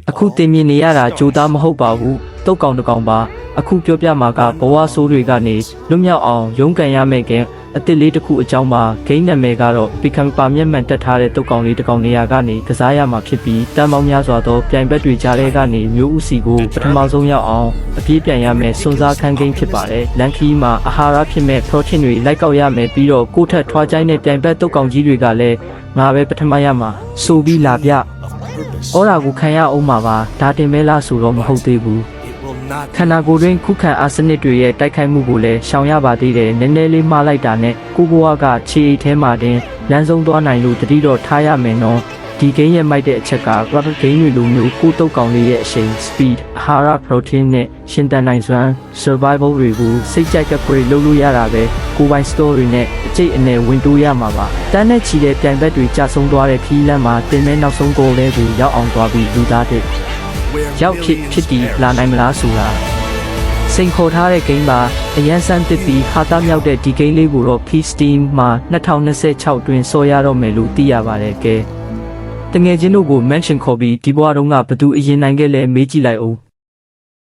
အခုတင်မြင်နေရတာကြိုးသားမဟုတ်ပါဘူးတုတ်ကောင်တစ်ကောင်ပါအခုပြောပြမှာကဘဝဆိုးတွေကနေလွတ်မြောက်အောင်ရုန်းကန်ရမယ့်ကအစ်စ်လေးတစ်ခုအကြောင်းမှာဂိမ်းနာမည်ကတော့ Become ပါမျက်မှန်တက်ထားတဲ့တုတ်ကောင်လေးတစ်ကောင်နေရာကနေကစားရမှာဖြစ်ပြီးတန်ပေါင်းများစွာသောပြိုင်ဘက်တွေကြားထဲကနေမျိုးဥစီကိုပထမဆုံးရောက်အောင်အပြေးပြန်ရမယ်စွန်စားခန်းဂိမ်းဖြစ်ပါတယ်လန်ခီမှာအာဟာရဖြစ်မဲ့ protein တွေလိုက်ကောက်ရမယ်ပြီးတော့ကိုထက်ထွားချိုင်းတဲ့ပြိုင်ဘက်တုတ်ကောင်ကြီးတွေကလည်းငါပဲပထမရမှာဆိုပြီးလာပြဩရာကိုခံရအောင်မှာပါဒါတင်မဲလားဆိုတော့မဟုတ်သေးဘူးခန္ဓာကိုယ်တွင်ခုခံအားစနစ်တွေရဲ့တိုက်ခိုက်မှုကိုလည်းရှောင်ရပါသေးတယ်နည်းနည်းလေးမှားလိုက်တာနဲ့ကိုဘွားကခြေအိတ်ထဲမှာတင်လမ်းဆုံးသွားနိုင်လို့တတိတော့ထားရမယ်နော်ဒီဂိမ်းရဲ့မိုက်တဲ့အချက်က rapid game တွေလိုမျိုးကိုတုတ်ကောင်လေးရဲ့အရှိန် speed အာဟာရ protein နဲ့ရှင်တန်နိုင်စွမ်း survival တွေကိုစိတ်ကြိုက်ကပ်လုပ်လို့ရတာပဲကိုပိုင် store တွေနဲ့အကျိတ်အနယ်ဝင်တိုးရမှာပါတန်းနဲ့ချီတဲ့ပြိုင်ဘက်တွေကြာဆုံးသွားတဲ့ခီးလမ်းမှာတင်မဲနောက်ဆုံးဂိုးလေးကိုရောက်အောင်သွားပြီးလူသားတဲ့ရောက်ဖြစ်တည်လာနိုင်မလားဆိုတာစိန်ခေါ်ထားတဲ့ဂိမ်းပါအရန်ဆန်းတစ်ပြီးဟာတာမြောက်တဲ့ဒီဂိမ်းလေးကိုတော့ P-Steam မှာ2026တွင်ဆော်ရတော့မယ်လို့သိရပါတယ်ကဲတငယ်ချင်းတို့ကို mention ခေါ်ပြီးဒီဘွားတုန်းကဘသူအရင်နိုင်ခဲ့လဲမေးကြည့်လိုက်အောင်